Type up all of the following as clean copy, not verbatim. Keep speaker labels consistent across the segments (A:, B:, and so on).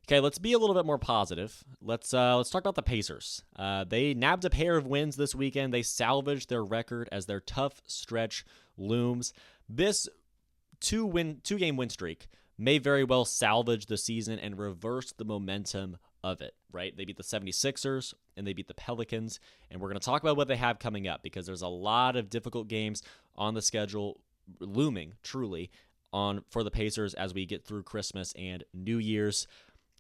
A: Okay, let's be a little bit more positive. Let's talk about the Pacers. They nabbed a pair of wins this weekend. They salvaged their record as their tough stretch looms. This two-game win streak may very well salvage the season and reverse the momentum of it, right? They beat the 76ers and they beat the Pelicans, and we're going to talk about what they have coming up because there's a lot of difficult games on the schedule looming truly on for the Pacers as we get through Christmas and New Year's.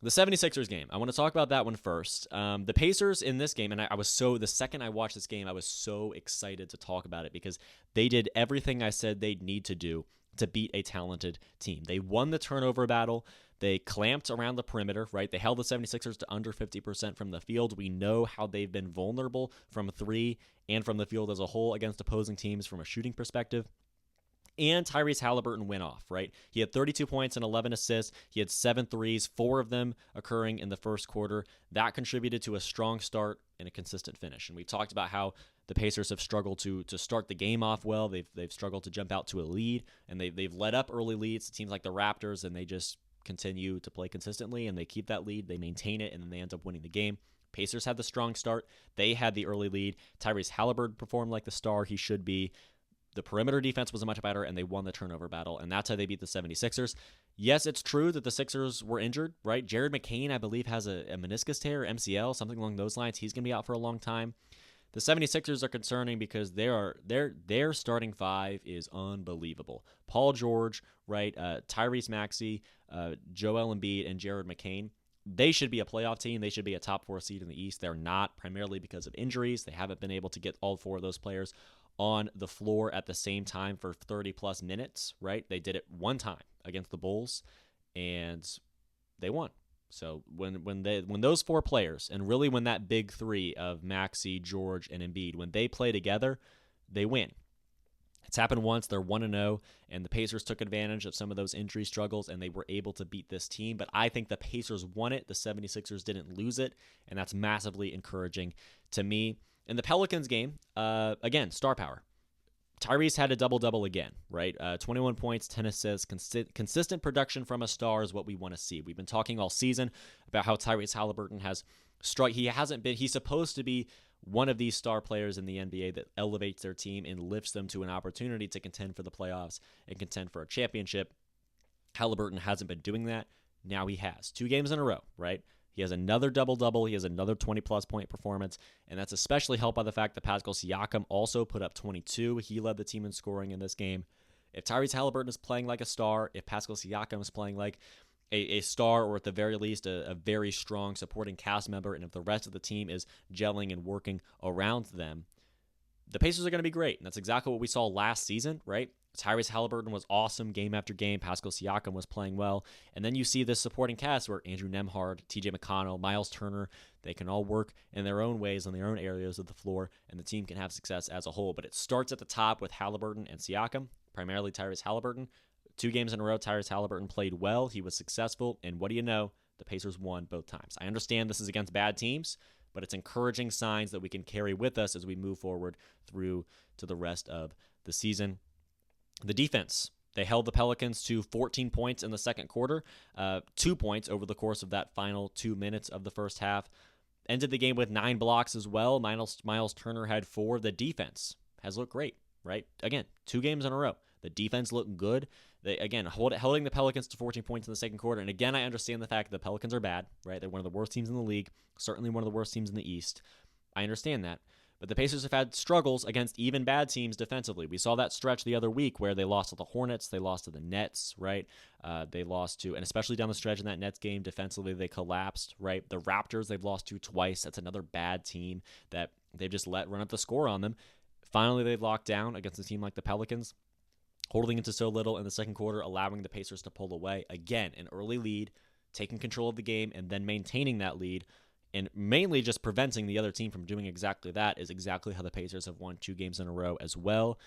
A: The 76ers game, I want to talk about that one first. The Pacers in this game, and the second I watched this game, I was so excited to talk about it because they did everything I said they'd need to do to beat a talented team. They won the turnover battle. They clamped around the perimeter, right? They held the 76ers to under 50% from the field. We know how they've been vulnerable from three and from the field as a whole against opposing teams from a shooting perspective. And Tyrese Halliburton went off, right? He had 32 points and 11 assists. He had 7 threes, 4 of them occurring in the first quarter. That contributed to a strong start and a consistent finish. And we talked about how the Pacers have struggled to start the game off well. They've struggled to jump out to a lead, and they've let up early leads to teams like the Raptors, and they just continue to play consistently, and they keep that lead. They maintain it, and then they end up winning the game. Pacers had the strong start. They had the early lead. Tyrese Halliburton performed like the star he should be. The perimeter defense was much better, and they won the turnover battle, and that's how they beat the 76ers. Yes, it's true that the Sixers were injured, right? Jared McCain, I believe, has a meniscus tear, MCL, something along those lines. He's going to be out for a long time. The 76ers are concerning because their starting five is unbelievable. Paul George, right? Tyrese Maxey, Joel Embiid, and Jared McCain. They should be a playoff team. They should be a top 4 seed in the East. They're not, primarily because of injuries. They haven't been able to get all 4 of those players on the floor at the same time for 30-plus minutes, right? They did it one time against the Bulls, and they won. So when those 4 players, and really when that big three of Maxey, George, and Embiid, when they play together, they win. It's happened once. They're 1-0, and the Pacers took advantage of some of those injury struggles, and they were able to beat this team. But I think the Pacers won it. The 76ers didn't lose it, and that's massively encouraging to me. In the Pelicans game, again, star power. Tyrese had a double-double again, right? 21 points, 10 assists. Consistent production from a star is what we want to see. We've been talking all season about how Tyrese Halliburton has struck. He's supposed to be one of these star players in the NBA that elevates their team and lifts them to an opportunity to contend for the playoffs and contend for a championship. Halliburton hasn't been doing that. Now he has. 2 games in a row, right? He has another double-double. He has another 20-plus point performance, and that's especially helped by the fact that Pascal Siakam also put up 22. He led the team in scoring in this game. If Tyrese Halliburton is playing like a star, if Pascal Siakam is playing like a star, or at the very least a very strong supporting cast member, and if the rest of the team is gelling and working around them, the Pacers are going to be great. And that's exactly what we saw last season, right? Tyrese Halliburton was awesome game after game. Pascal Siakam was playing well. And then you see this supporting cast where Andrew Nembhard, TJ McConnell, Miles Turner, they can all work in their own ways on their own areas of the floor, and the team can have success as a whole. But it starts at the top with Halliburton and Siakam, primarily Tyrese Halliburton. 2 games in a row, Tyrese Halliburton played well. He was successful. And what do you know? The Pacers won both times. I understand this is against bad teams, but it's encouraging signs that we can carry with us as we move forward through to the rest of the season. The defense, they held the Pelicans to 14 points in the second quarter, 2 points over the course of that final 2 minutes of the first half. Ended the game with 9 blocks as well. Miles Turner had 4. The defense has looked great, right? Again, 2 games in a row. The defense looked good. They, again, holding the Pelicans to 14 points in the second quarter. And again, I understand the fact that the Pelicans are bad, right? They're one of the worst teams in the league, certainly one of the worst teams in the East. I understand that. But the Pacers have had struggles against even bad teams defensively. We saw that stretch the other week where they lost to the Hornets, they lost to the Nets, right? They lost to, and especially down the stretch in that Nets game, defensively they collapsed, right? The Raptors they've lost to twice. That's another bad team that they've just let run up the score on them. Finally, they've locked down against a team like the Pelicans, holding it to so little in the second quarter, allowing the Pacers to pull away. Again, an early lead, taking control of the game, and then maintaining that lead, and mainly just preventing the other team from doing exactly that is exactly how the Pacers have won 2 games in a row as well.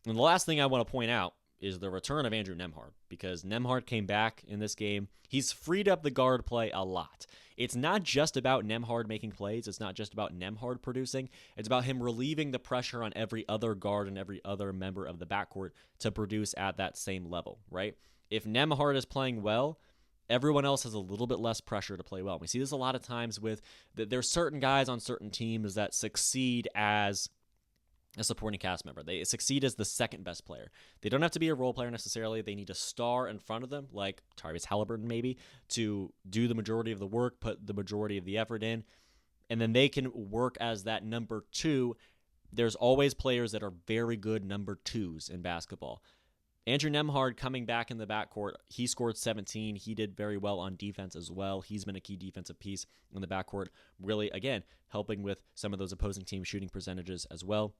A: And the last thing I want to point out is the return of Andrew Nembhard, because Nembhard came back in this game. He's freed up the guard play a lot. It's not just about Nembhard making plays. It's not just about Nembhard producing. It's about him relieving the pressure on every other guard and every other member of the backcourt to produce at that same level, right? If Nembhard is playing well, everyone else has a little bit less pressure to play well. We see this a lot of times with there's certain guys on certain teams that succeed as a supporting cast member. They succeed as the second best player. They don't have to be a role player necessarily. They need a star in front of them, like Tyrese Halliburton maybe, to do the majority of the work, put the majority of the effort in, and then they can work as that number two. There's always players that are very good number twos in basketball. Andrew Nembhard coming back in the backcourt, he scored 17. He did very well on defense as well. He's been a key defensive piece in the backcourt, really, again, helping with some of those opposing team shooting percentages as well.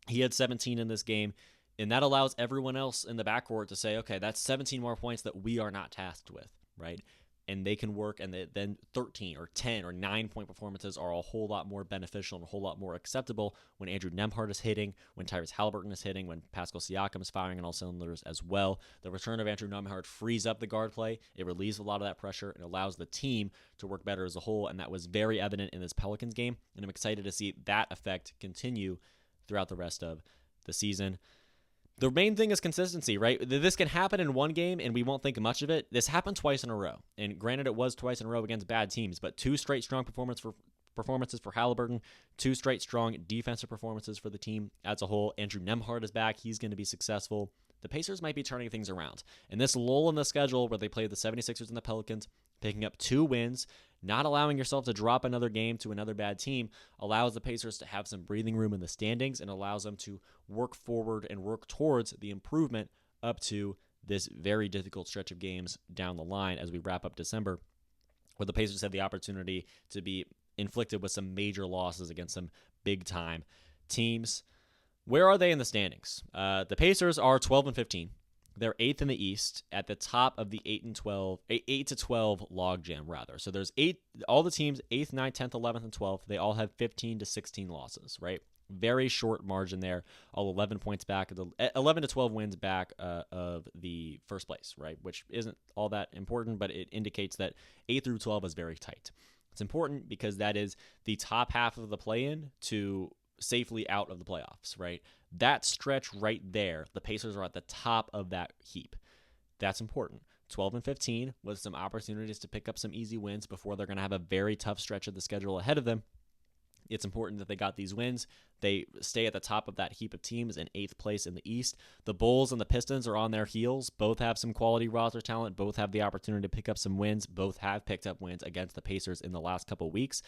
A: He had 17 in this game, and that allows everyone else in the backcourt to say, okay, that's 17 more points that we are not tasked with, right? And they can work, and then 13 or 10 or 9-point performances are a whole lot more beneficial and a whole lot more acceptable when Andrew Nembhard is hitting, when Tyrese Halliburton is hitting, when Pascal Siakam is firing on all cylinders as well. The return of Andrew Nembhard frees up the guard play. It relieves a lot of that pressure and allows the team to work better as a whole, and that was very evident in this Pelicans game, and I'm excited to see that effect continue throughout the rest of the season. The main thing is consistency, right? This can happen in one game and we won't think much of it. This happened twice in a row. And granted, it was twice in a row against bad teams, but 2 straight strong performances for Halliburton, 2 straight strong defensive performances for the team as a whole. Andrew Nembhard is back. He's going to be successful. The Pacers might be turning things around. And this lull in the schedule where they play the 76ers and the Pelicans, picking up 2 wins, not allowing yourself to drop another game to another bad team, allows the Pacers to have some breathing room in the standings and allows them to work forward and work towards the improvement up to this very difficult stretch of games down the line as we wrap up December, where the Pacers have the opportunity to be inflicted with some major losses against some big-time teams. Where are they in the standings? The Pacers are 12-15. They're 8th in the East at the top of the 8 to 12 logjam, rather. So there's 8, all the teams, 8th, 9th, 10th, 11th, and 12th, they all have 15 to 16 losses, right? Very short margin there, all 11 points back, 11 to 12 wins back of the first place, right? Which isn't all that important, but it indicates that 8 through 12 is very tight. It's important because that is the top half of the play-in to safely out of the playoffs, right? That stretch right there, the Pacers are at the top of that heap. That's important. 12-15 with some opportunities to pick up some easy wins before they're going to have a very tough stretch of the schedule ahead of them. It's important that they got these wins. They stay at the top of that heap of teams in 8th place in the East. The Bulls and the Pistons are on their heels. Both have some quality roster talent. Both have the opportunity to pick up some wins. Both have picked up wins against the Pacers in the last couple weeks.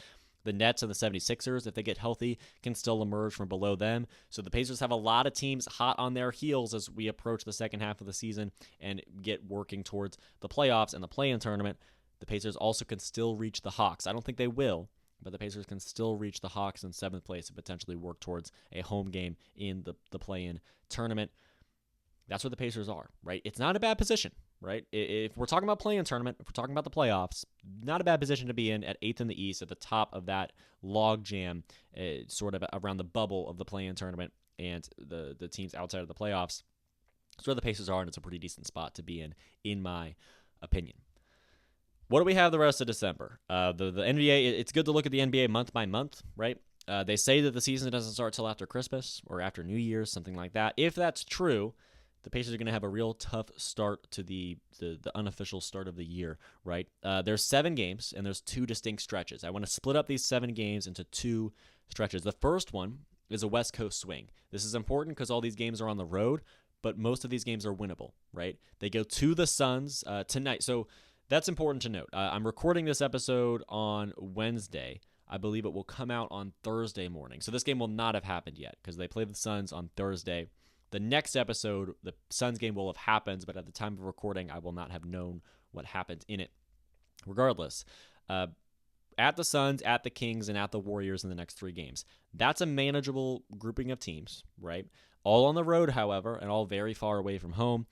A: The Nets and the 76ers, if they get healthy, can still emerge from below them. So the Pacers have a lot of teams hot on their heels as we approach the second half of the season and get working towards the playoffs and the play-in tournament. The Pacers also can still reach the Hawks. I don't think they will, but the Pacers can still reach the Hawks in 7th place and potentially work towards a home game in the play-in tournament. That's where the Pacers are, right? It's not a bad position, right? If we're talking about play-in tournament, if we're talking about the playoffs, not a bad position to be in at 8th in the East at the top of that log jam, sort of around the bubble of the play-in tournament and the teams outside of the playoffs. That's where the Pacers are, and it's a pretty decent spot to be in my opinion. What do we have the rest of December? The NBA, it's good to look at the NBA month by month, right? They say that the season doesn't start till after Christmas or after New Year's, something like that. If that's true, the Pacers are going to have a real tough start to the unofficial start of the year, right? There's 7 games, and there's 2 distinct stretches. I want to split up these 7 games into 2 stretches. The first one is a West Coast swing. This is important because all these games are on the road, but most of these games are winnable, right? They go to the Suns tonight. So that's important to note. I'm recording this episode on Wednesday. I believe it will come out on Thursday morning. So this game will not have happened yet because they play the Suns on Thursday. The next episode, the Suns game will have happened, but at the time of recording, I will not have known what happened in it. Regardless, at the Suns, at the Kings, and at the Warriors in the next 3 games. That's a manageable grouping of teams, right? All on the road, however, and all very far away from home.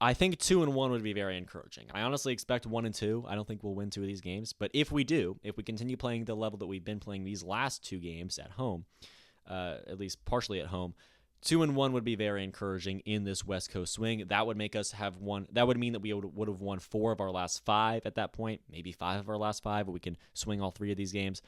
A: I think 2-1 would be very encouraging. I honestly expect 1-2. I don't think we'll win 2 of these games, but if we do, if we continue playing the level that we've been playing these last 2 games at home, at least partially at home, 2-1 would be very encouraging in this West Coast swing. That would make us have won. That would mean that we would have won 4 of our last 5 at that point, maybe 5 of our last 5, but we can swing all 3 of these games.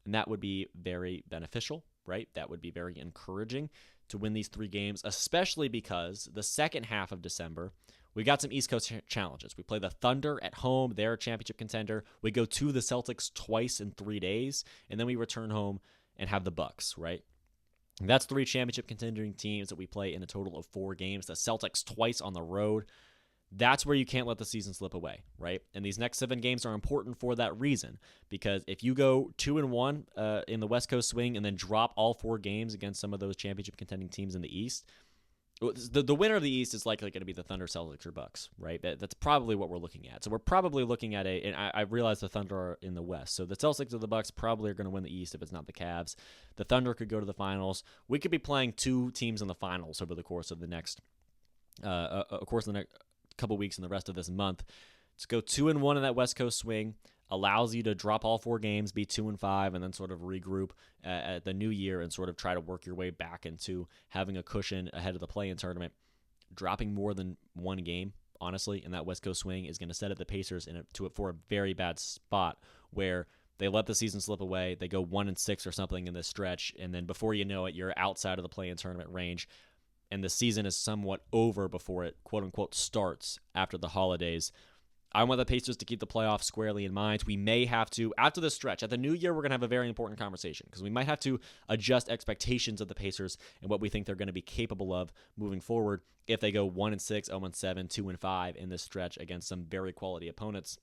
A: And that would be very beneficial, right? That would be very encouraging to win these 3 games, especially because the second half of December, We got some East Coast challenges. We play the Thunder at home. They're a championship contender. We go to the Celtics twice in 3 days, and then we return home and have the Bucks, right? That's 3 championship contending teams that we play in a total of 4 games. The Celtics twice on the road. That's where you can't let the season slip away, right? And these next 7 games are important for that reason, because if you go 2-1 in the West Coast swing and then drop all 4 games against some of those championship contending teams in the East, the winner of the East is likely going to be the Thunder, Celtics, or Bucks, right? That's probably what we're looking at. So we're probably looking at and I realize the Thunder are in the West. So the Celtics or the Bucks probably are going to win the East if it's not the Cavs. The Thunder could go to the finals. We could be playing 2 teams in the finals over the course of the next, couple weeks and the rest of this month. To go 2-1 in that West Coast swing allows you to drop all 4 games, be 2-5, and then sort of regroup at the new year and sort of try to work your way back into having a cushion ahead of the play-in tournament. Dropping more than 1 game, honestly, in that West Coast swing is going to set up the Pacers for a very bad spot where they let the season slip away. They go 1-6 or something in this stretch, and then before you know it, you're outside of the play-in tournament range, and the season is somewhat over before it, quote-unquote, starts after the holidays. I want the Pacers to keep the playoffs squarely in mind. We may have to, after this stretch, at the new year, we're going to have a very important conversation because we might have to adjust expectations of the Pacers and what we think they're going to be capable of moving forward if they go 1-6, 0-7, 2-5 in this stretch against some very quality opponents.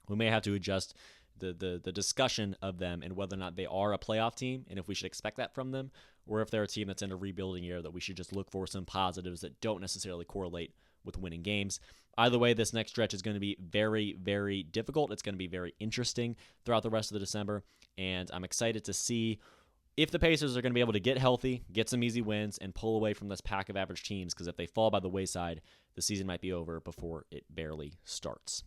A: We may have to adjust the discussion of them and whether or not they are a playoff team and if we should expect that from them, or if they're a team that's in a rebuilding year that we should just look for some positives that don't necessarily correlate with winning games. Either way, this next stretch is going to be very, very difficult. It's going to be very interesting throughout the rest of the December, and I'm excited to see if the Pacers are going to be able to get healthy, get some easy wins, and pull away from this pack of average teams, because if they fall by the wayside, the season might be over before it barely starts.